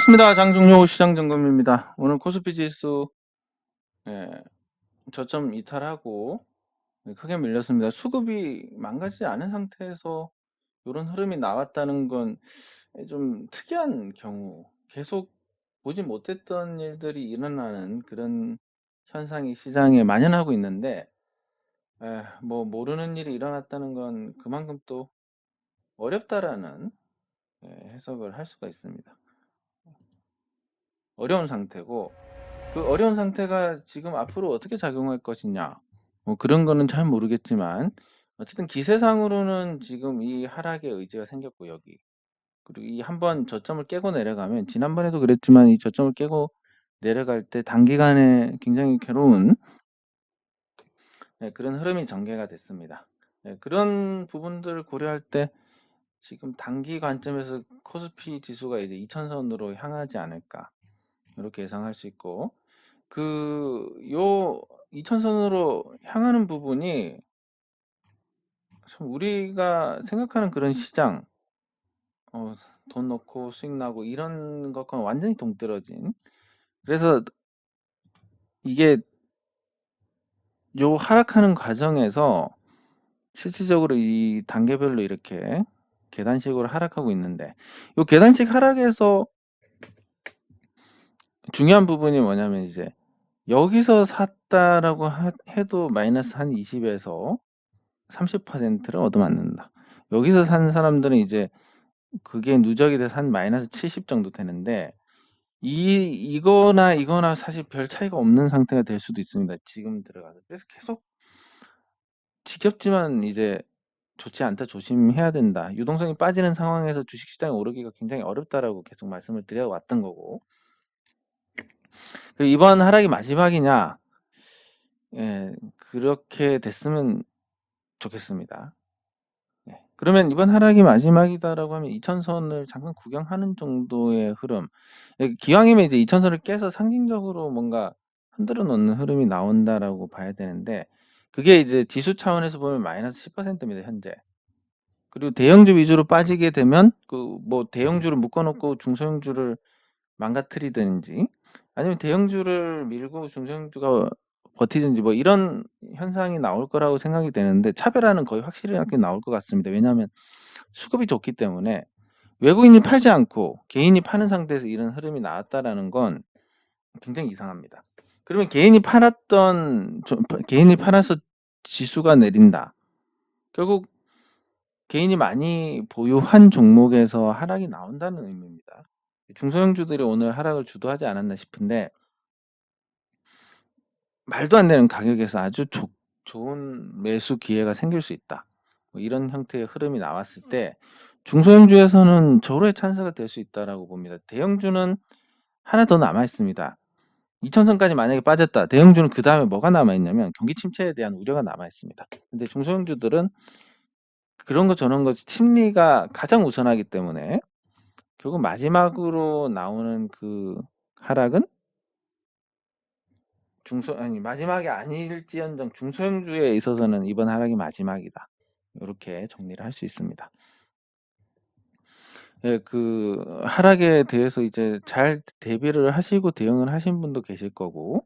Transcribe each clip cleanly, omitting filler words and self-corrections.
반갑습니다. 장종료 시장점검입니다. 오늘 코스피 지수 예, 저점 이탈하고 크게 밀렸습니다. 수급이 망가지지 않은 상태에서 이런 흐름이 나왔다는 건 좀 특이한 경우, 계속 보지 못했던 일들이 일어나는 그런 현상이 시장에 만연하고 있는데, 뭐 모르는 일이 일어났다는 건 그만큼 또 어렵다라는 해석을 할 수가 있습니다. 어려운 상태고, 그 어려운 상태가 지금 앞으로 어떻게 작용할 것이냐, 뭐 그런 거는 잘 모르겠지만, 어쨌든 기세상으로는 지금 이 하락의 의지가 생겼고, 여기. 그리고 이 한번 저점을 깨고 내려가면, 지난번에도 그랬지만 이 저점을 깨고 내려갈 때 단기간에 굉장히 괴로운 그런 흐름이 전개가 됐습니다. 그런 부분들을 고려할 때 지금 단기 관점에서 코스피 지수가 이제 2000선으로 향하지 않을까, 이렇게 예상할 수 있고, 요 2000선으로 향하는 부분이 참 우리가 생각하는 그런 시장, 돈 넣고 수익 나고 이런 것과는 완전히 동떨어진, 그래서 이게 요 하락하는 과정에서 실질적으로 이 단계별로 이렇게 계단식으로 하락하고 있는데, 요 계단식 하락에서 중요한 부분이 뭐냐면, 이제 여기서 샀다라고 해도 마이너스 한 20에서 30%를 얻어맞는다. 여기서 산 사람들은 이제 그게 누적이 돼서 한 마이너스 70 정도 되는데, 이거나 사실 별 차이가 없는 상태가 될 수도 있습니다. 지금 들어가서. 그래서 계속 지겹지만 이제 좋지 않다, 조심해야 된다. 유동성이 빠지는 상황에서 주식시장이 오르기가 굉장히 어렵다라고 계속 말씀을 드려왔던 거고, 그리고 이번 하락이 마지막이냐? 그렇게 됐으면 좋겠습니다. 그러면 이번 하락이 마지막이다라고 하면 2000선을 잠깐 구경하는 정도의 흐름, 기왕이면 이제 2000선을 깨서 상징적으로 뭔가 흔들어 놓는 흐름이 나온다라고 봐야 되는데, 그게 이제 지수 차원에서 보면 마이너스 10%입니다, 현재. 그리고 대형주 위주로 빠지게 되면 뭐 대형주를 묶어놓고 중소형주를 망가뜨리든지, 아니면 대형주를 밀고 중소형주가 버티든지, 뭐 이런 현상이 나올 거라고 생각이 되는데, 차별화는 거의 확실하게 나올 것 같습니다. 왜냐하면 수급이 좋기 때문에 외국인이 팔지 않고 개인이 파는 상태에서 이런 흐름이 나왔다라는 건 굉장히 이상합니다. 그러면 개인이 팔아서 지수가 내린다. 결국 개인이 많이 보유한 종목에서 하락이 나온다는 의미입니다. 중소형주들이 오늘 하락을 주도하지 않았나 싶은데, 말도 안 되는 가격에서 아주 좋은 매수 기회가 생길 수 있다, 뭐 이런 형태의 흐름이 나왔을 때 중소형주에서는 절호의 찬스가 될 수 있다라고 봅니다. 대형주는 하나 더 남아 있습니다. 2000선까지 만약에 빠졌다, 대형주는 그 다음에 뭐가 남아 있냐면 경기 침체에 대한 우려가 남아 있습니다. 근데 중소형주들은 그런 거 저런 거 심리가 가장 우선하기 때문에 결국 마지막으로 나오는 그 하락은 마지막이 아닐지언정 중소형주에 있어서는 이번 하락이 마지막이다, 이렇게 정리를 할 수 있습니다. 그 하락에 대해서 이제 잘 대비를 하시고 대응을 하신 분도 계실 거고,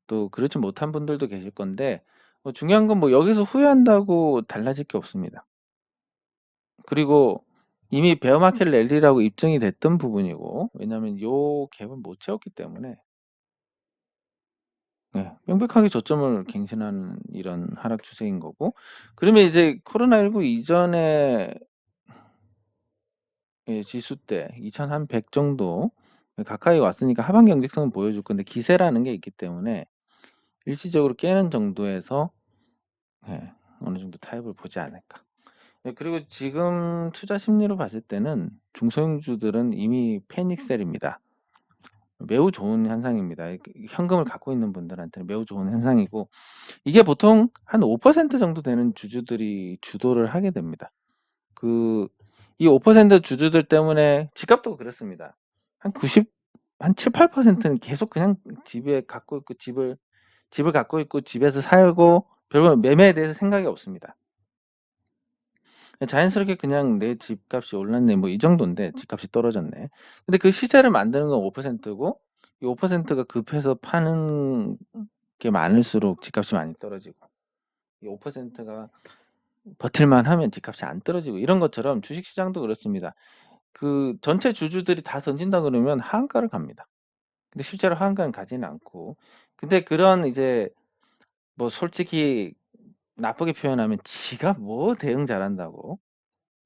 또 그렇지 못한 분들도 계실 건데, 중요한 건 뭐 여기서 후회한다고 달라질 게 없습니다. 그리고 이미 베어마켓 랠리라고 입증이 됐던 부분이고, 왜냐하면 요 갭을 못 채웠기 때문에 명백하게 저점을 갱신하는 이런 하락 추세인 거고, 그러면 이제 코로나19 이전에 지수 때 2100 정도 가까이 왔으니까 하반 경직성은 보여줄 건데, 기세라는 게 있기 때문에 일시적으로 깨는 정도에서 어느 정도 타협을 보지 않을까. 그리고 지금 투자 심리로 봤을 때는 중소형주들은 이미 패닉셀입니다. 매우 좋은 현상입니다. 현금을 갖고 있는 분들한테는 매우 좋은 현상이고, 이게 보통 한 5% 정도 되는 주주들이 주도를 하게 됩니다. 이 5% 주주들 때문에 집값도 그렇습니다. 한 7, 8%는 계속 그냥 집에 갖고 있고, 집을 갖고 있고 집에서 살고 별로 매매에 대해서 생각이 없습니다. 자연스럽게 그냥 '내 집값이 올랐네.' 뭐 이 정도인데 집값이 떨어졌네. 근데 그 시세를 만드는 건 5%고 이 5%가 급해서 파는 게 많을수록 집값이 많이 떨어지고 이 5%가 버틸만 하면 집값이 안 떨어지고 이런 것처럼 주식시장도 그렇습니다. 그 전체 주주들이 다 던진다 그러면 하한가를 갑니다. 근데 실제로 하한가는 가지는 않고 근데 그런 이제 뭐 솔직히 나쁘게 표현하면 지가 뭐 대응 잘한다고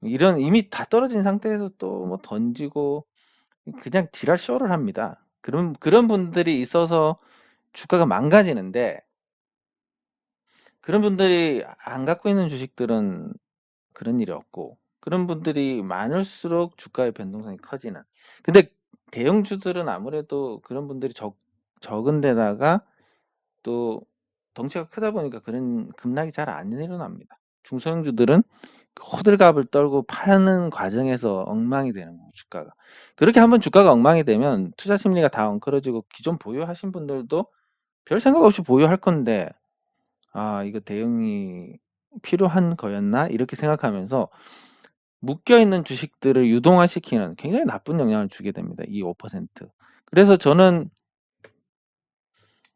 이런 이미 다 떨어진 상태에서 또 뭐 던지고 그냥 지랄 쇼를 합니다. 그런 분들이 있어서 주가가 망가지는데 그런 분들이 안 갖고 있는 주식들은 그런 일이 없고 그런 분들이 많을수록 주가의 변동성이 커지는. 근데 대형주들은 아무래도 그런 분들이 적은 데다가 또 덩치가 크다 보니까 그런 급락이 잘 안 일어납니다. 중소형주들은 그 호들갑을 떨고 파는 과정에서 엉망이 되는 거고 주가가. 그렇게 한번 주가가 엉망이 되면 투자 심리가 다 엉클어지고 기존 보유하신 분들도 별 생각 없이 보유할 건데 '아 이거 대응이 필요한 거였나?' 이렇게 생각하면서 묶여 있는 주식들을 유동화시키는 굉장히 나쁜 영향을 주게 됩니다, 이 5%. 그래서 저는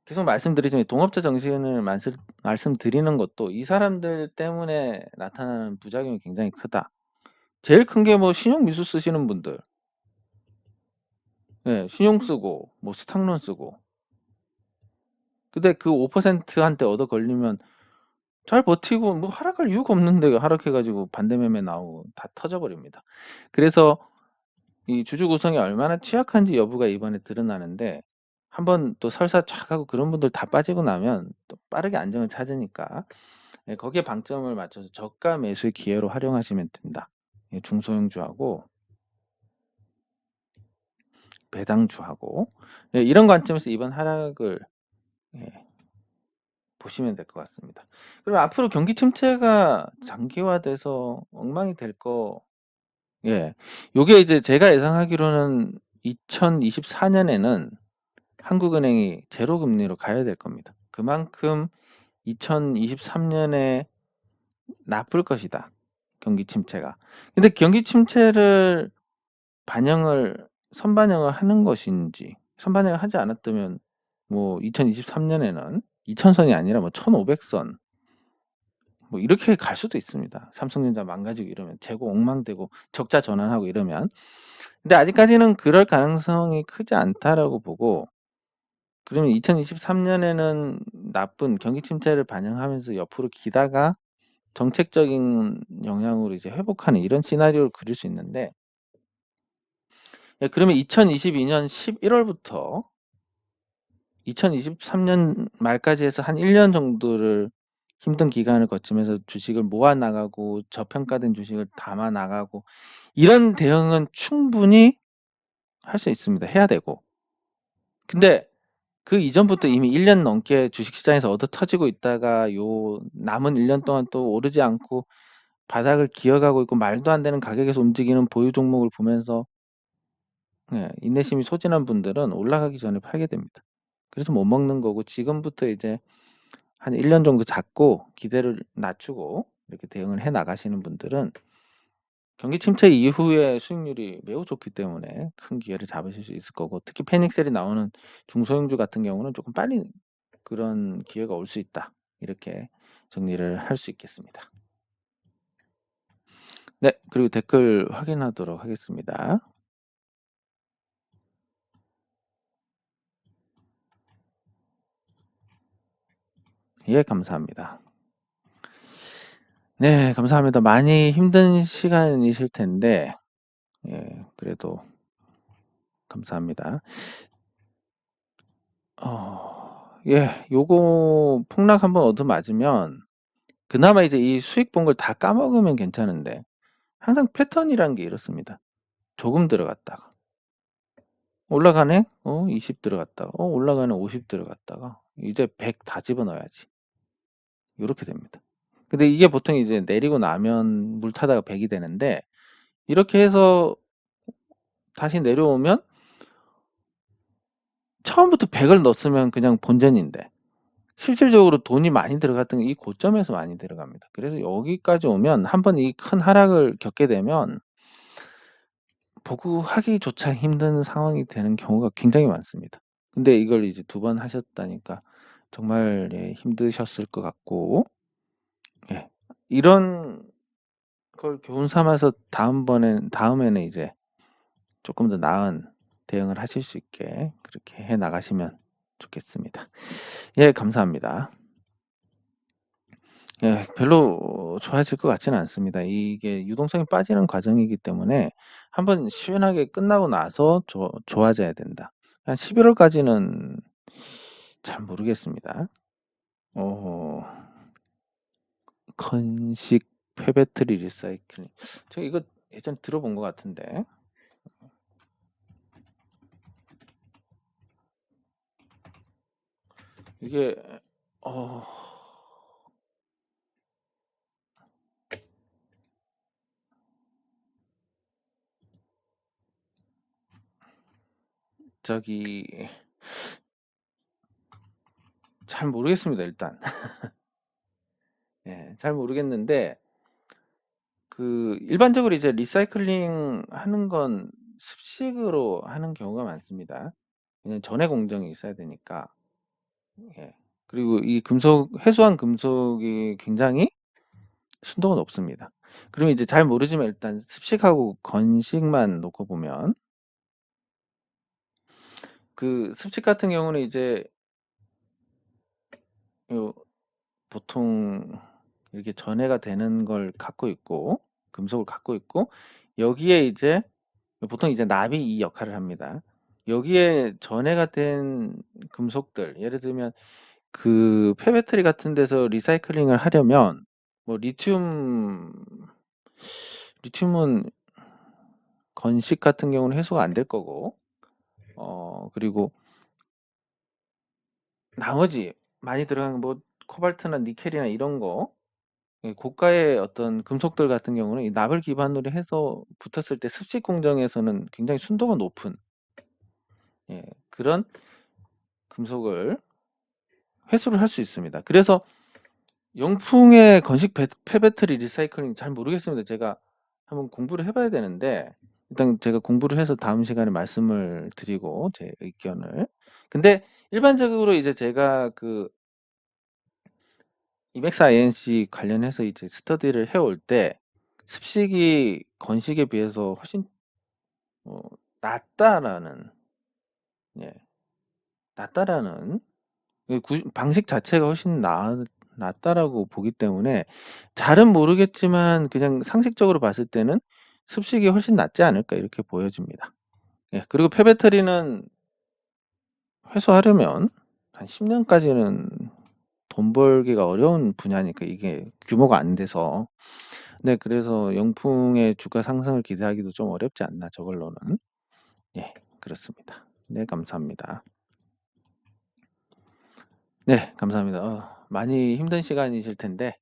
계속 말씀드리지만 동업자 정신을 말씀드리는 것도 이 사람들 때문에 나타나는 부작용이 굉장히 크다. 제일 큰 게 뭐 신용 미수 쓰시는 분들. 예, 신용 쓰고 뭐 스탁론 쓰고. 근데 그 5% 한테 얻어 걸리면 잘 버티고 뭐 하락할 이유가 없는데 하락해 가지고 반대 매매 나오고 다 터져 버립니다. 그래서 이 주주 구성이 얼마나 취약한지 여부가 이번에 드러나는데 한번 또 설사 촥 하고 그런 분들 다 빠지고 나면 또 빠르게 안정을 찾으니까 예, 거기에 방점을 맞춰서 저가 매수의 기회로 활용하시면 된다. 예, 중소형주하고 배당주하고 예, 이런 관점에서 이번 하락을 예, 보시면 될 것 같습니다. 그리고 앞으로 경기 침체가 장기화돼서 엉망이 될 거 예. 요게 이제 제가 예상하기로는 2024년에는 한국은행이 제로 금리로 가야 될 겁니다. 그만큼 2023년에 나쁠 것이다. 경기 침체가. 근데 경기 침체를 선반영을 하는 것인지 선반영을 하지 않았다면 뭐 2023년에는 2000선이 아니라 뭐 1500선 뭐 이렇게 갈 수도 있습니다. 삼성전자 망가지고 이러면 재고 엉망되고 적자 전환하고 이러면. 근데 아직까지는 그럴 가능성이 크지 않다라고 보고 그러면 2023년에는 나쁜 경기 침체를 반영하면서 옆으로 기다가 정책적인 영향으로 이제 회복하는 이런 시나리오를 그릴 수 있는데 예, 그러면 2022년 11월부터 2023년 말까지 해서 한 1년 정도를 힘든 기간을 거치면서 주식을 모아 나가고 저평가된 주식을 담아 나가고 이런 대응은 충분히 할 수 있습니다. 해야 되고. 근데 그 이전부터 이미 1년 넘게 주식시장에서 얻어 터지고 있다가 요 남은 1년 동안 또 오르지 않고 바닥을 기어가고 있고 말도 안 되는 가격에서 움직이는 보유 종목을 보면서 예, 인내심이 소진한 분들은 올라가기 전에 팔게 됩니다. 그래서 못 먹는 거고 지금부터 이제 한 1년 정도 잡고 기대를 낮추고 이렇게 대응을 해 나가시는 분들은 경기 침체 이후에 수익률이 매우 좋기 때문에 큰 기회를 잡으실 수 있을 거고 특히 패닉셀이 나오는 중소형주 같은 경우는 조금 빨리 그런 기회가 올 수 있다. 이렇게 정리를 할 수 있겠습니다. 네, 그리고 댓글 확인하도록 하겠습니다. 예, 감사합니다. 네, 감사합니다. 많이 힘든 시간이실 텐데 예, 그래도 감사합니다. 예, 요거 폭락 한번 얻어맞으면 그나마 이제 이 수익 본 걸 다 까먹으면 괜찮은데 항상 패턴이란 게 이렇습니다. 조금 들어갔다가 올라가네? 20 들어갔다가 올라가네 50 들어갔다가 이제 100 다 집어넣어야지. 요렇게 됩니다. 근데 이게 보통 이제 내리고 나면 물 타다가 100이 되는데 이렇게 해서 다시 내려오면 처음부터 100을 넣었으면 그냥 본전인데 실질적으로 돈이 많이 들어갔던 게 이 고점에서 많이 들어갑니다. 그래서 여기까지 오면 한번 이 큰 하락을 겪게 되면 복구하기조차 힘든 상황이 되는 경우가 굉장히 많습니다. 근데 이걸 이제 2번 하셨다니까 정말 예 힘드셨을 것 같고 예 이런 걸 교훈 삼아서 다음에는 이제 조금 더 나은 대응을 하실 수 있게 그렇게 해 나가시면 좋겠습니다. 예 감사합니다. 예 별로 좋아질 것 같지는 않습니다. 이게 유동성이 빠지는 과정이기 때문에 한번 시원하게 끝나고 나서 좋아져야 된다. 한 11월 월까지는 잘 모르겠습니다. 건식 폐배터리 리사이클링. 제가 이거 예전에 들어본 것 같은데. 이게 저기 잘 모르겠습니다, 일단. 예, 잘 모르겠는데 일반적으로 이제 리사이클링 하는 건 습식으로 하는 경우가 많습니다. 왜냐면 전해 공정이 있어야 되니까. 예. 그리고 이 해소한 금속이 굉장히 순도가 높습니다. 그러면 이제 잘 모르지만 일단 습식하고 건식만 놓고 보면 습식 같은 경우는 이제 요 보통 이렇게 전해가 되는 걸 갖고 있고 금속을 갖고 있고 여기에 이제 보통 이제 납이 이 역할을 합니다. 여기에 전해가 된 금속들 예를 들면 폐배터리 같은 데서 리사이클링을 하려면 뭐 리튬은 건식 같은 경우는 해소가 안 될 거고 그리고 나머지 많이 들어간 뭐 코발트나 니켈이나 이런 거 고가의 어떤 금속들 같은 경우는 이 납을 기반으로 해서 붙었을 때 습식 공정에서는 굉장히 순도가 높은 그런 금속을 회수를 할 수 있습니다. 그래서 영풍의 건식 폐배터리 리사이클링 잘 모르겠습니다. 제가 한번 공부를 해봐야 되는데 일단 제가 공부를 해서 다음 시간에 말씀을 드리고 제 의견을. 근데 일반적으로 이제 제가 이맥사 INC 관련해서 이제 스터디를 해올 때 습식이 건식에 비해서 훨씬 낫다라는 예, 낫다라는 방식 자체가 훨씬 낫다라고 보기 때문에 잘은 모르겠지만 그냥 상식적으로 봤을 때는 습식이 훨씬 낫지 않을까 이렇게 보여집니다. 예, 그리고 폐배터리는 회수하려면 한 10년까지는 돈 벌기가 어려운 분야니까 이게 규모가 안 돼서 네 그래서 영풍의 주가 상승을 기대하기도 좀 어렵지 않나 저걸로는. 예 그렇습니다. 네 감사합니다. 네 감사합니다. 많이 힘든 시간이실 텐데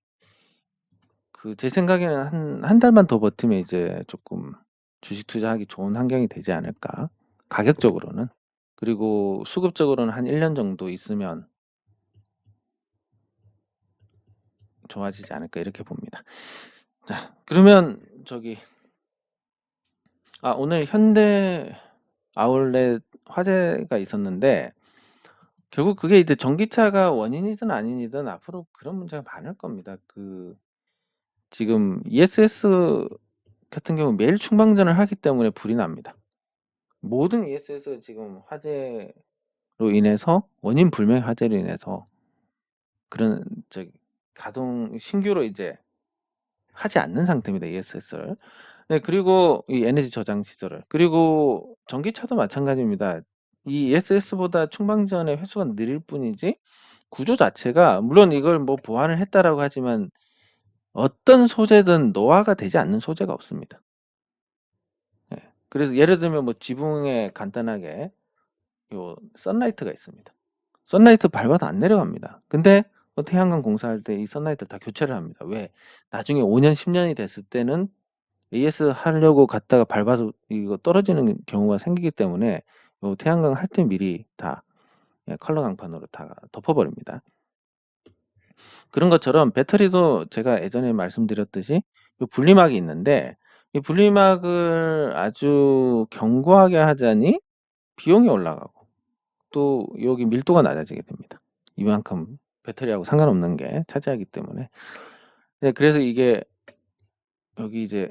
제 생각에는 한 달만 더 버티면 이제 조금 주식 투자하기 좋은 환경이 되지 않을까. 가격적으로는. 그리고 수급적으로는 한 1년 정도 있으면 좋아지지 않을까 이렇게 봅니다. 자, 그러면 오늘 현대 아울렛 화재가 있었는데 결국 그게 이제 전기차가 원인이든 아니든 앞으로 그런 문제가 많을 겁니다. 지금 ESS 같은 경우 매일 충방전을 하기 때문에 불이 납니다. 모든 ESS 지금 화재로 인해서 원인 불명 화재로 인해서 그런 신규로 이제 하지 않는 상태입니다. ESS를. 네, 그리고 이 에너지 저장 시설을. 그리고 전기차도 마찬가지입니다. 이 ESS보다 충방전의 회수가 느릴 뿐이지 구조 자체가 물론 이걸 뭐 보완을 했다라고 하지만 어떤 소재든 노화가 되지 않는 소재가 없습니다. 예. 그래서 예를 들면 뭐 지붕에 간단하게 요 선라이트가 있습니다. 선라이트 밟아도 안 내려갑니다. 근데 태양광 공사할 때 이 선라이트를 다 교체를 합니다. 왜? 나중에 5년, 10년이 됐을 때는 AS 하려고 갔다가 밟아서 이거 떨어지는 경우가 생기기 때문에 태양광 할 때 미리 다 컬러 강판으로 다 덮어버립니다. 그런 것처럼 배터리도 제가 예전에 말씀드렸듯이 요 분리막이 있는데 이 분리막을 아주 견고하게 하자니 비용이 올라가고 또 여기 밀도가 낮아지게 됩니다. 이만큼 배터리하고 상관없는 게 차지하기 때문에. 네, 그래서 이게 여기 이제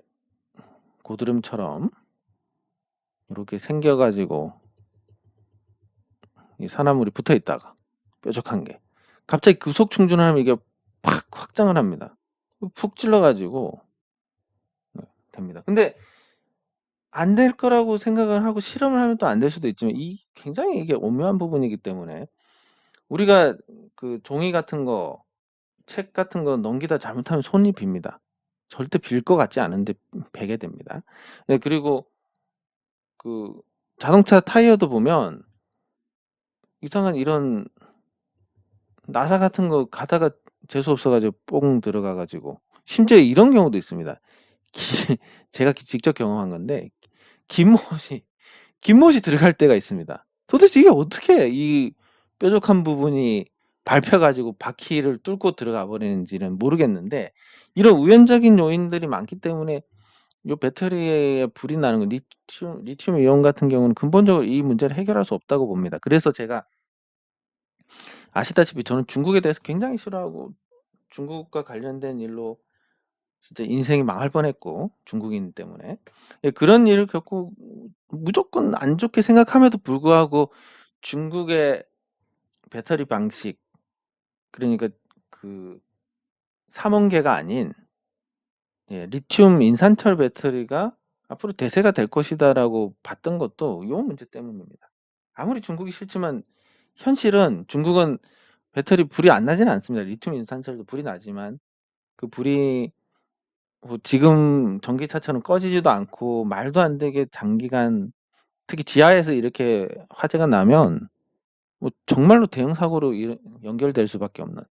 고드름처럼 이렇게 생겨가지고 이 산화물이 붙어 있다가 뾰족한 게 갑자기 급속 충전을 하면 이게 팍 확장을 합니다. 푹 찔러가지고 됩니다. 근데 안 될 거라고 생각을 하고 실험을 하면 또 안 될 수도 있지만 이 굉장히 이게 오묘한 부분이기 때문에 우리가 그 종이 같은 거, 책 같은 거 넘기다 잘못하면 손이 빕니다. 절대 빌 것 같지 않은데 베게 됩니다. 네, 그리고 그 자동차 타이어도 보면 이상한 이런 나사 같은 거 가다가 재수 없어가지고 뽕 들어가가지고 심지어 이런 경우도 있습니다. 제가 직접 경험한 건데 긴못이 들어갈 때가 있습니다. 도대체 이게 어떻게 이 뾰족한 부분이 밟혀가지고 바퀴를 뚫고 들어가 버리는지는 모르겠는데 이런 우연적인 요인들이 많기 때문에 요 배터리에 불이 나는 건 리튬 이온 같은 경우는 근본적으로 이 문제를 해결할 수 없다고 봅니다. 그래서 제가 아시다시피 저는 중국에 대해서 굉장히 싫어하고 중국과 관련된 일로 진짜 인생이 망할 뻔했고 중국인 때문에 예, 그런 일을 겪고 무조건 안 좋게 생각함에도 불구하고 중국의 배터리 방식 그러니까 그 삼원계가 아닌 예, 리튬 인산철 배터리가 앞으로 대세가 될 것이다라고 봤던 것도 이 문제 때문입니다. 아무리 중국이 싫지만 현실은 중국은 배터리 불이 안 나지는 않습니다. 리튬 인산철도 불이 나지만 그 불이 뭐 지금 전기차처럼 꺼지지도 않고 말도 안 되게 장기간 특히 지하에서 이렇게 화재가 나면 뭐 정말로 대형 사고로 연결될 수밖에 없는.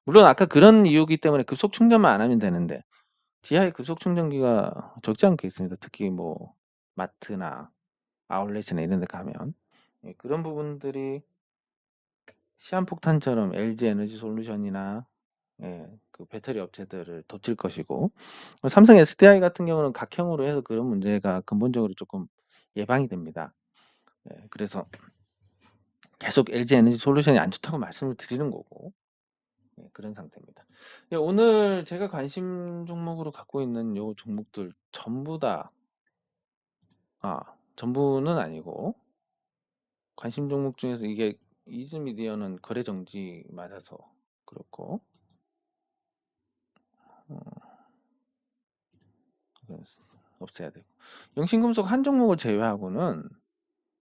물론 아까 그런 이유기 때문에 급속 충전만 안 하면 되는데 지하에 급속 충전기가 적지 않게 있습니다. 특히 뭐 마트나 아울렛이나 이런 데 가면 예, 그런 부분들이 시한폭탄처럼 LG 에너지 솔루션이나 예, 그 배터리 업체들을 덮칠 것이고 삼성 SDI 같은 경우는 각형으로 해서 그런 문제가 근본적으로 조금 예방이 됩니다. 예, 그래서 계속 LG 에너지 솔루션이 안 좋다고 말씀을 드리는 거고 예, 그런 상태입니다. 예, 오늘 제가 관심 종목으로 갖고 있는 요 종목들 전부 다 전부는 아니고 관심 종목 중에서 이게 이즈미디어는 거래 정지 맞아서 그렇고 어, 없애야 되고 영신금속 한 종목을 제외하고는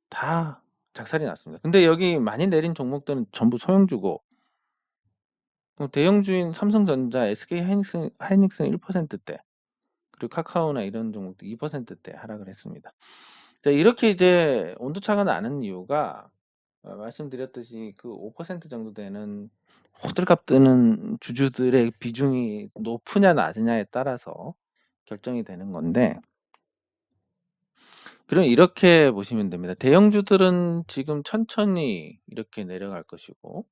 다 작살이 났습니다. 근데 여기 많이 내린 종목들은 전부 소형주고 대형주인 삼성전자, SK하이닉스는 1%대 그리고 카카오나 이런 종목도 2%대 하락을 했습니다. 자, 이렇게 이제 온도차가 나는 이유가 말씀드렸듯이 그 5% 정도 되는 호들갑 뜨는 주주들의 비중이 높으냐 낮으냐에 따라서 결정이 되는 건데 그럼 이렇게 보시면 됩니다. 대형주들은 지금 천천히 이렇게 내려갈 것이고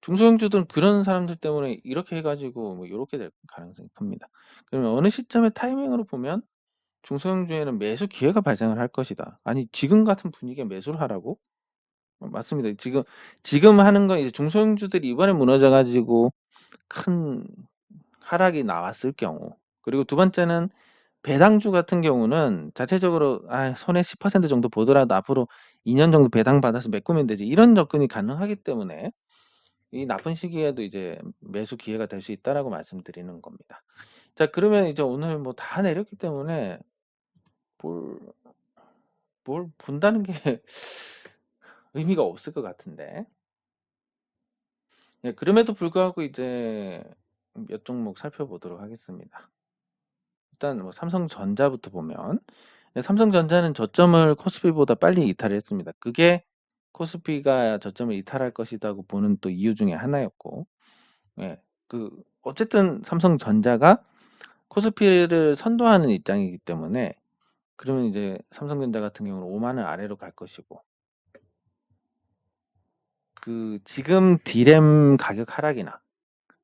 중소형주들은 그런 사람들 때문에 이렇게 해가지고 뭐 이렇게 될 가능성이 큽니다. 그러면 어느 시점의 타이밍으로 보면 중소형주에는 매수 기회가 발생을 할 것이다. 아니 지금 같은 분위기에 매수를 하라고? 맞습니다. 지금 하는 건 이제 중소형주들이 이번에 무너져가지고 큰 하락이 나왔을 경우 그리고 두 번째는 배당주 같은 경우는 자체적으로 손해 10% 정도 보더라도 앞으로 2년 정도 배당 받아서 메꾸면 되지 이런 접근이 가능하기 때문에 이 나쁜 시기에도 이제 매수 기회가 될 수 있다라고 말씀드리는 겁니다. 자, 그러면 이제 오늘 뭐 다 내렸기 때문에 뭘 본다는 게 의미가 없을 것 같은데. 예, 그럼에도 불구하고 이제 몇 종목 살펴보도록 하겠습니다. 일단 뭐 삼성전자부터 보면 삼성전자는 저점을 코스피보다 빨리 이탈했습니다. 그게 코스피가 저점을 이탈할 것이라고 보는 또 이유 중에 하나였고, 예, 어쨌든 삼성전자가 코스피를 선도하는 입장이기 때문에 그러면 이제 삼성전자 같은 경우는 5만 원 아래로 갈 것이고, 지금 디램 가격 하락이나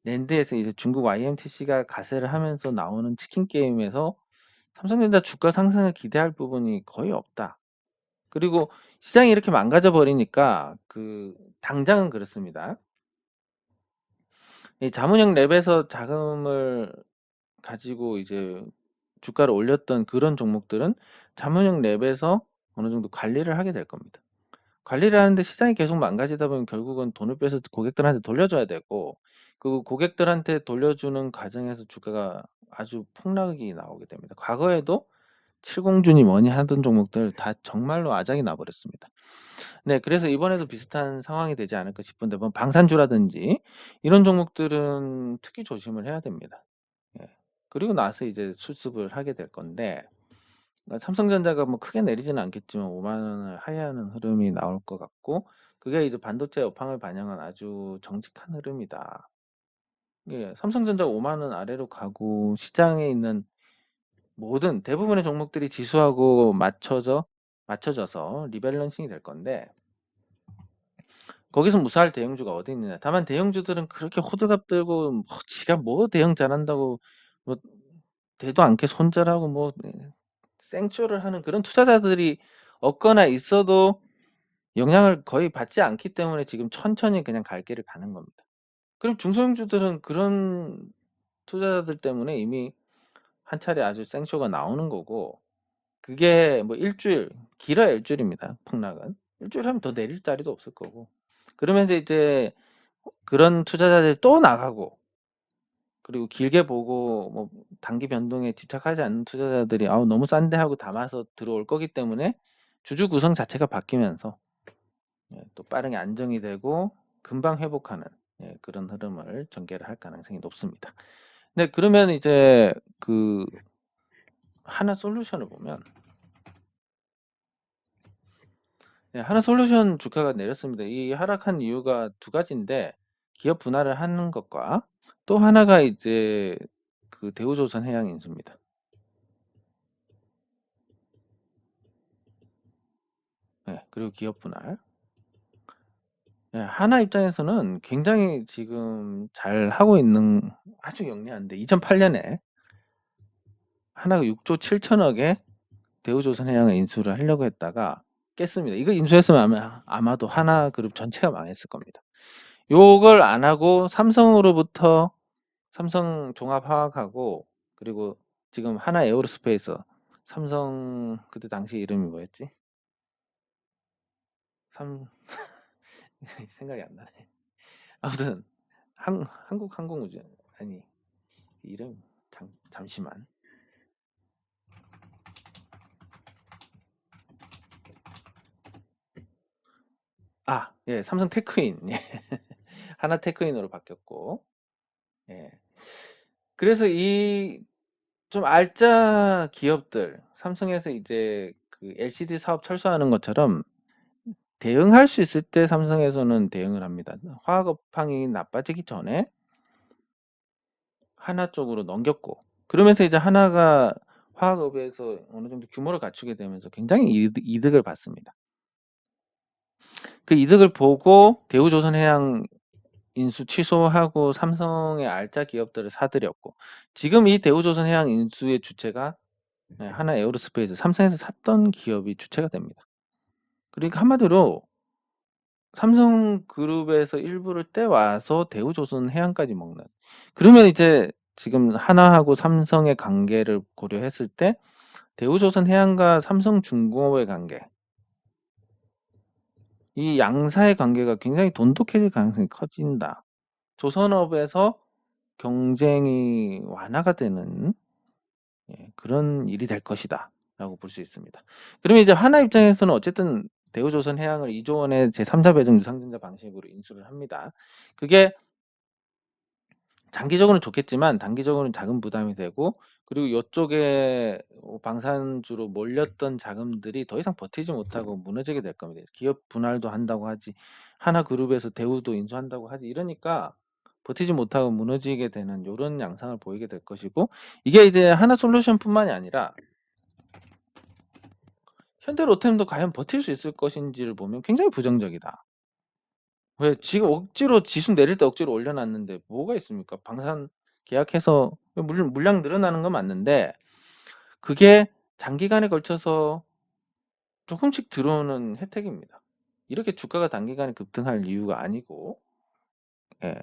낸드에서 이제 중국 YMTC가 가세를 하면서 나오는 치킨 게임에서 삼성전자 주가 상승을 기대할 부분이 거의 없다. 그리고 시장이 이렇게 망가져 버리니까 당장은 그렇습니다. 이 자문형 랩에서 자금을 가지고 이제 주가를 올렸던 그런 종목들은 자문형 랩에서 어느 정도 관리를 하게 될 겁니다. 관리를 하는데 시장이 계속 망가지다 보면 결국은 돈을 빼서 고객들한테 돌려줘야 되고, 그 고객들한테 돌려주는 과정에서 주가가 아주 폭락이 나오게 됩니다. 과거에도 칠공준이 뭐니 하던 종목들 다 정말로 아작이 나버렸습니다. 네, 그래서 이번에도 비슷한 상황이 되지 않을까 싶은데, 뭐 방산주라든지 이런 종목들은 특히 조심을 해야 됩니다. 예. 그리고 나서 이제 수습을 하게 될 건데, 삼성전자가 뭐 크게 내리지는 않겠지만 5만 원을 하회하는 흐름이 나올 것 같고, 그게 이제 반도체 업황을 반영한 아주 정직한 흐름이다. 예, 삼성전자가 5만 원 아래로 가고 시장에 있는 모든 대부분의 종목들이 지수하고 맞춰져서 리밸런싱이 될 건데, 거기서 무사할 대형주가 어디 있느냐. 다만 대형주들은 그렇게 호들갑 들고 지가 뭐 대형 잘한다고 뭐 되도 않게 손절하고 뭐 생쇼를 하는 그런 투자자들이 없거나 있어도 영향을 거의 받지 않기 때문에 지금 천천히 그냥 갈 길을 가는 겁니다. 그럼 중소형주들은 그런 투자자들 때문에 이미 한 차례 아주 생쇼가 나오는 거고, 그게 뭐 일주일, 길어야 일주일입니다. 폭락은. 일주일 하면 더 내릴 자리도 없을 거고. 그러면서 이제 그런 투자자들이 또 나가고, 그리고 길게 보고 뭐 단기 변동에 집착하지 않는 투자자들이 너무 싼데 하고 담아서 들어올 거기 때문에 주주 구성 자체가 바뀌면서 또 빠르게 안정이 되고 금방 회복하는 그런 흐름을 전개를 할 가능성이 높습니다. 네, 그러면 이제 하나솔루션을 보면, 하나솔루션 주가가 내렸습니다. 이 하락한 이유가 두 가지인데, 기업 분할을 하는 것과 또 하나가 이제 대우조선해양 인수입니다. 네, 그리고 기업 분할. 네, 하나 입장에서는 굉장히 지금 잘 하고 있는, 아주 영리한데 2008년에 하나가 6조 7천억에 대우조선해양을 인수를 하려고 했다가 깼습니다. 이거 인수했으면 아마도 하나그룹 전체가 망했을 겁니다. 요걸 안 하고 삼성으로부터 삼성 종합화학하고, 그리고 지금 하나 에어로스페이스, 삼성 그때 당시 이름이 뭐였지? 생각이 안 나네. 아무튼 한국항공우주, 아니 이름 잠시만. 예, 삼성 테크인. 예. 하나 테크인으로 바뀌었고. 예. 그래서 이 좀 알짜 기업들, 삼성에서 이제 LCD 사업 철수하는 것처럼 대응할 수 있을 때 삼성에서는 대응을 합니다. 화학 업황이 나빠지기 전에 하나 쪽으로 넘겼고, 그러면서 이제 하나가 화학업에서 어느 정도 규모를 갖추게 되면서 굉장히 이득을 받습니다. 그 이득을 보고 대우조선해양 인수 취소하고 삼성의 알짜 기업들을 사들였고, 지금 이 대우조선해양 인수의 주체가 하나 에어로스페이스, 삼성에서 샀던 기업이 주체가 됩니다. 그러니까 한마디로 삼성그룹에서 일부를 떼와서 대우조선해양까지 먹는. 그러면 이제 지금 하나하고 삼성의 관계를 고려했을 때 대우조선해양과 삼성중공업의 관계, 이 양사의 관계가 굉장히 돈독해질 가능성이 커진다. 조선업에서 경쟁이 완화가 되는 그런 일이 될 것이다 라고 볼 수 있습니다. 그러면 이제 하나 입장에서는 어쨌든 대우조선해양을 2조 원의 제3자 배정 유상증자 방식으로 인수를 합니다. 그게 장기적으로는 좋겠지만 단기적으로는 자금 부담이 되고, 그리고 이쪽에 방산주로 몰렸던 자금들이 더 이상 버티지 못하고 무너지게 될 겁니다. 기업 분할도 한다고 하지, 하나그룹에서 대우도 인수한다고 하지, 이러니까 버티지 못하고 무너지게 되는 이런 양상을 보이게 될 것이고, 이게 이제 하나솔루션뿐만이 아니라 현대로템도 과연 버틸 수 있을 것인지를 보면 굉장히 부정적이다. 왜 지금 억지로 지수 내릴 때 억지로 올려놨는데 뭐가 있습니까? 방산 계약해서 물량 늘어나는 건 맞는데 그게 장기간에 걸쳐서 조금씩 들어오는 혜택입니다. 이렇게 주가가 단기간에 급등할 이유가 아니고, 예.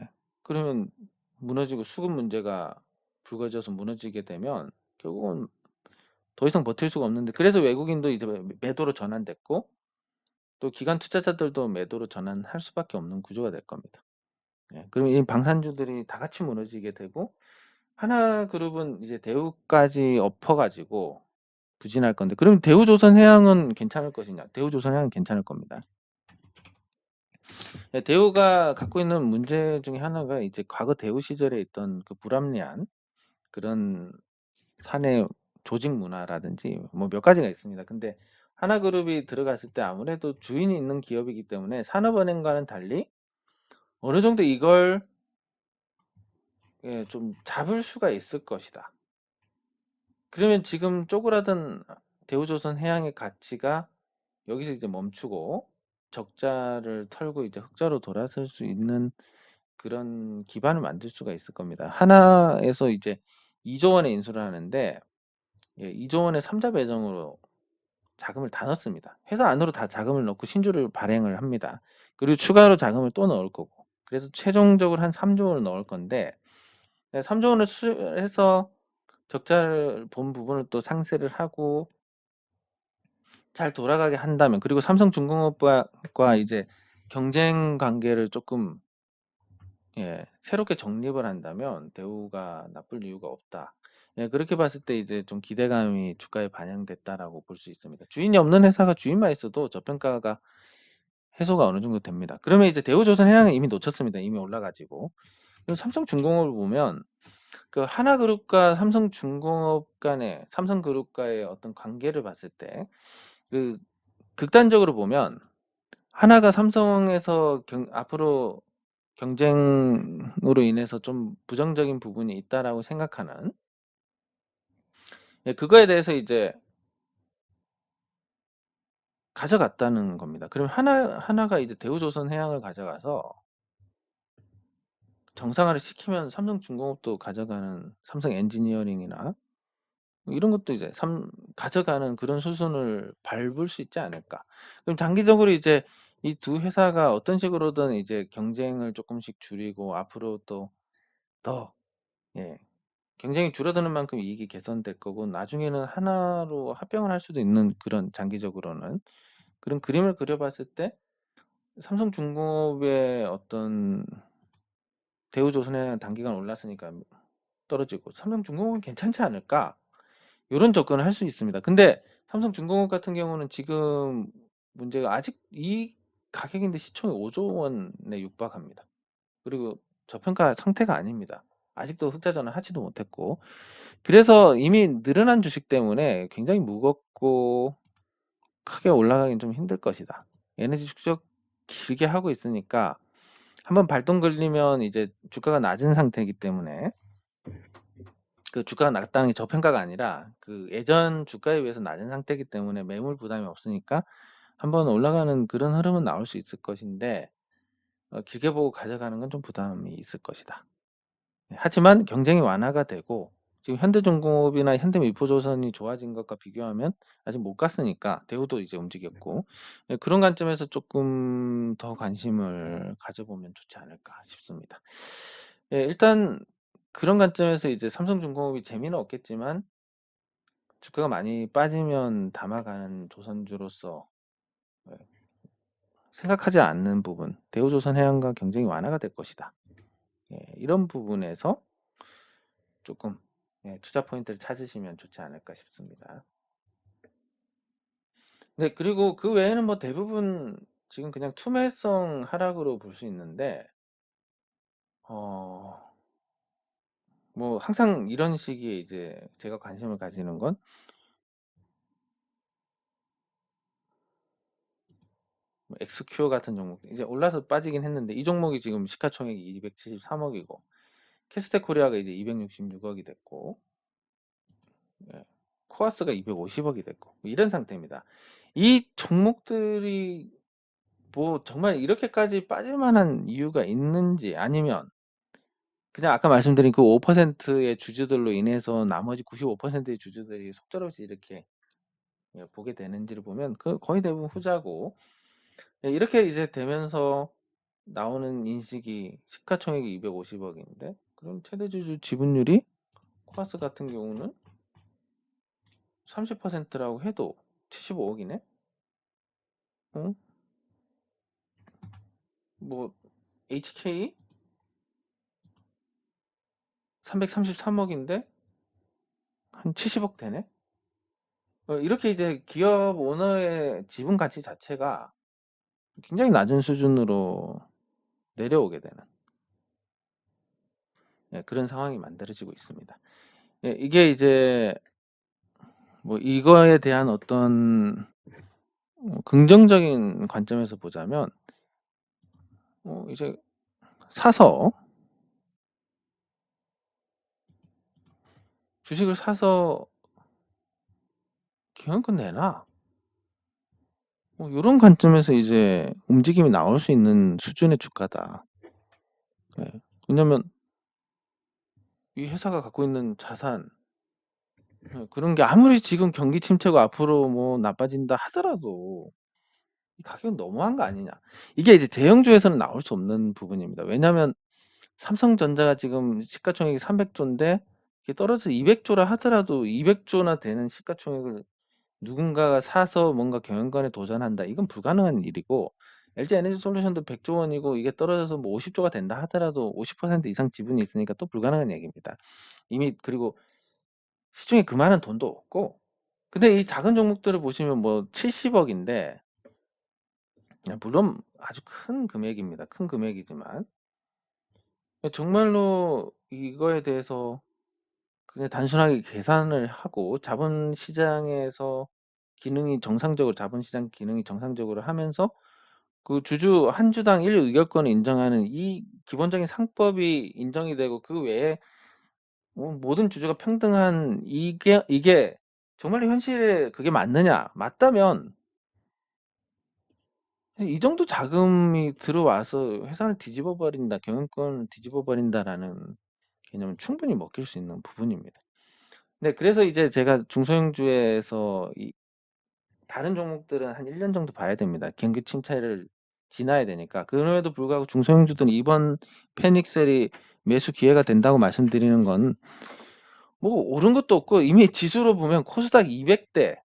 그러면 무너지고 수급 문제가 불거져서 무너지게 되면 결국은 더 이상 버틸 수가 없는데, 그래서 외국인도 이제 매도로 전환됐고 또 기관 투자자들도 매도로 전환할 수밖에 없는 구조가 될 겁니다. 예. 그럼 이 방산주들이 다 같이 무너지게 되고 하나그룹은 이제 대우까지 엎어가지고 부진할 건데, 그럼 대우조선해양은 괜찮을 것이냐? 대우조선해양은 괜찮을 겁니다. 예, 대우가 갖고 있는 문제 중에 하나가 이제 과거 대우 시절에 있던 그 불합리한 그런 사내 조직 문화라든지 뭐 몇 가지가 있습니다. 근데 하나그룹이 들어갔을 때 아무래도 주인이 있는 기업이기 때문에 산업은행과는 달리 어느 정도 이걸 좀 잡을 수가 있을 것이다. 그러면 지금 쪼그라든 대우조선해양의 가치가 여기서 이제 멈추고 적자를 털고 이제 흑자로 돌아설 수 있는 그런 기반을 만들 수가 있을 겁니다. 하나에서 이제 2조 원의 인수를 하는데 2조 원의 3자 배정으로 자금을 다 넣습니다. 회사 안으로 다 자금을 넣고 신주를 발행을 합니다. 그리고 추가로 자금을 또 넣을 거고. 그래서 최종적으로 한 3조 원을 넣을 건데 3조 원을 해서 적자를 본 부분을 또 상쇄를 하고 잘 돌아가게 한다면, 그리고 삼성중공업과 이제 경쟁 관계를 조금 새롭게 정립을 한다면 대우가 나쁠 이유가 없다. 그렇게 봤을 때 이제 좀 기대감이 주가에 반영됐다라고 볼 수 있습니다. 주인이 없는 회사가 주인만 있어도 저평가가 해소가 어느 정도 됩니다. 그러면 이제 대우조선해양은 이미 놓쳤습니다. 이미 올라가지고. 그리고 삼성중공업을 보면 그 하나그룹과 삼성중공업 간의 삼성그룹과의 어떤 관계를 봤을 때 그 극단적으로 보면 하나가 삼성에서 앞으로 경쟁으로 인해서 좀 부정적인 부분이 있다라고 생각하는, 그거에 대해서 이제 가져갔다는 겁니다. 그럼 하나가 이제 대우조선해양을 가져가서 정상화를 시키면 삼성중공업도 가져가는, 삼성엔지니어링이나 이런 것도 이제 가져가는 그런 수순을 밟을 수 있지 않을까. 그럼 장기적으로 이제 이 두 회사가 어떤 식으로든 이제 경쟁을 조금씩 줄이고 앞으로 또 더 경쟁이 줄어드는 만큼 이익이 개선될 거고 나중에는 하나로 합병을 할 수도 있는, 그런 장기적으로는 그런 그림을 그려봤을 때 삼성중공업의 어떤 대우조선에 단기간 올랐으니까 떨어지고 삼성중공업은 괜찮지 않을까, 이런 접근을 할 수 있습니다. 근데 삼성중공업 같은 경우는 지금 문제가 아직 이 가격인데 시총이 5조 원에 육박합니다. 그리고 저평가 상태가 아닙니다. 아직도 흑자 전환하지도 못했고, 그래서 이미 늘어난 주식 때문에 굉장히 무겁고 크게 올라가긴 좀 힘들 것이다. 에너지 축적 길게 하고 있으니까 한번 발동 걸리면 이제 주가가 낮은 상태이기 때문에, 그 주가가 낮다는 게 저평가가 아니라 그 예전 주가에 비해서 낮은 상태이기 때문에 매물 부담이 없으니까 한번 올라가는 그런 흐름은 나올 수 있을 것인데 길게 보고 가져가는 건 좀 부담이 있을 것이다. 하지만 경쟁이 완화가 되고 지금 현대중공업이나 현대미포조선이 좋아진 것과 비교하면 아직 못 갔으니까 대우도 이제 움직였고, 그런 관점에서 조금 더 관심을 가져보면 좋지 않을까 싶습니다. 일단 그런 관점에서 이제 삼성중공업이 재미는 없겠지만 주가가 많이 빠지면 담아가는 조선주로서 생각하지 않는 부분, 대우조선해양과 경쟁이 완화가 될 것이다. 이런 부분에서 조금 투자 포인트를 찾으시면 좋지 않을까 싶습니다. 네, 그리고 그 외에는 뭐 대부분 지금 그냥 투매성 하락으로 볼 수 있는데, 뭐 항상 이런 시기에 이제 제가 관심을 가지는 건 엑스큐어 같은 종목, 이제 올라서 빠지긴 했는데 이 종목이 지금 시가총액이 273억이고 캐스테 코리아가 이제 266억이 됐고 코아스가 250억이 됐고 뭐 이런 상태입니다. 이 종목들이 뭐 정말 이렇게까지 빠질 만한 이유가 있는지, 아니면 그냥 아까 말씀드린 그 5%의 주주들로 인해서 나머지 95%의 주주들이 속절없이 이렇게 보게 되는지를 보면 그 거의 대부분 후자고, 이렇게 이제 되면서 나오는 인식이 시가총액이 250억인데 그럼 최대 주주 지분율이 코아스 같은 경우는 30%라고 해도 75억이네? 어? 뭐 HK 333억인데 한 70억 되네? 이렇게 이제 기업 오너의 지분 가치 자체가 굉장히 낮은 수준으로 내려오게 되는, 그런 상황이 만들어지고 있습니다. 이게 이제 뭐 이거에 대한 어떤 긍정적인 관점에서 보자면 이제 사서 주식을 사서 경영권 내놔, 요런 관점에서 이제 움직임이 나올 수 있는 수준의 주가다. 왜냐면 이 회사가 갖고 있는 자산, 그런 게 아무리 지금 경기 침체고 앞으로 뭐 나빠진다 하더라도 이 가격은 너무한 거 아니냐. 이게 이제 대형주에서는 나올 수 없는 부분입니다. 왜냐면 삼성전자가 지금 시가총액이 300조인데 이게 떨어져서 200조라 하더라도 200조나 되는 시가총액을 누군가가 사서 뭔가 경영권에 도전한다. 이건 불가능한 일이고, LG 에너지 솔루션도 100조 원이고 이게 떨어져서 뭐 50조가 된다 하더라도 50% 이상 지분이 있으니까 또 불가능한 얘기입니다. 이미 그리고 시중에 그만한 돈도 없고, 근데 이 작은 종목들을 보시면 뭐 70억인데 물론 아주 큰 금액입니다. 큰 금액이지만 정말로 이거에 대해서 그냥 단순하게 계산을 하고 자본시장에서 기능이 정상적으로, 자본시장 기능이 정상적으로 하면서 그 주주 한 주당 1 의결권을 인정하는 이 기본적인 상법이 인정이 되고 그 외에 모든 주주가 평등한 이게 정말로 현실에 그게 맞느냐? 맞다면 이 정도 자금이 들어와서 회사를 뒤집어 버린다, 경영권을 뒤집어 버린다라는 개념은 충분히 먹힐 수 있는 부분입니다. 네, 그래서 이제 제가 중소형주에서 다른 종목들은 한 1년 정도 봐야 됩니다. 경기 침체를 지나야 되니까. 그럼에도 불구하고 중소형주들은 이번 패닉셀이 매수 기회가 된다고 말씀드리는 건 뭐 오른 것도 없고 이미 지수로 보면 코스닥 200대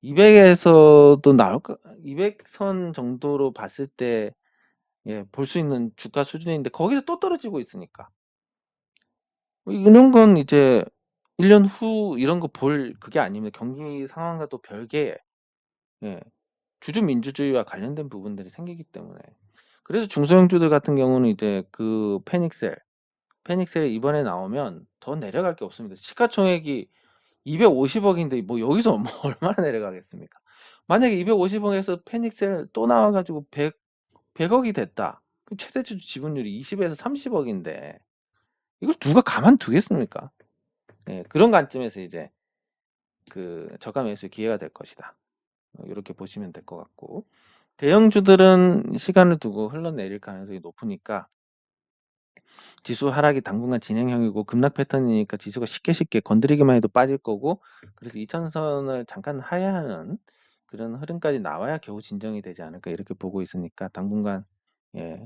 200에서도 나올까, 200선 정도로 봤을 때 볼 수 있는 주가 수준인데 거기서 또 떨어지고 있으니까 이런 건 이제 1년 후 이런 거 볼 그게 아닙니다. 경기 상황과 또 별개의 주주 민주주의와 관련된 부분들이 생기기 때문에, 그래서 중소형주들 같은 경우는 이제 그 패닉셀이 이번에 나오면 더 내려갈 게 없습니다. 시가총액이 250억인데 뭐 여기서 뭐 얼마나 내려가겠습니까? 만약에 250억에서 패닉셀 또 나와가지고 100억이 됐다. 그럼 최대 주주 지분율이 20에서 30억인데 이걸 누가 가만두겠습니까? 그런 관점에서 이제 그 저가 매수 기회가 될 것이다. 이렇게 보시면 될 것 같고, 대형주들은 시간을 두고 흘러내릴 가능성이 높으니까 지수 하락이 당분간 진행형이고 급락 패턴이니까 지수가 쉽게 건드리기만 해도 빠질 거고, 그래서 2000선을 잠깐 하회하는 그런 흐름까지 나와야 겨우 진정이 되지 않을까 이렇게 보고 있으니까 당분간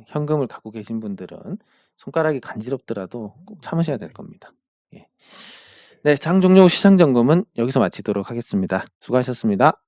현금을 갖고 계신 분들은 손가락이 간지럽더라도 꼭 참으셔야 될 겁니다. 네, 장 종료 후 시장 점검은 여기서 마치도록 하겠습니다. 수고하셨습니다.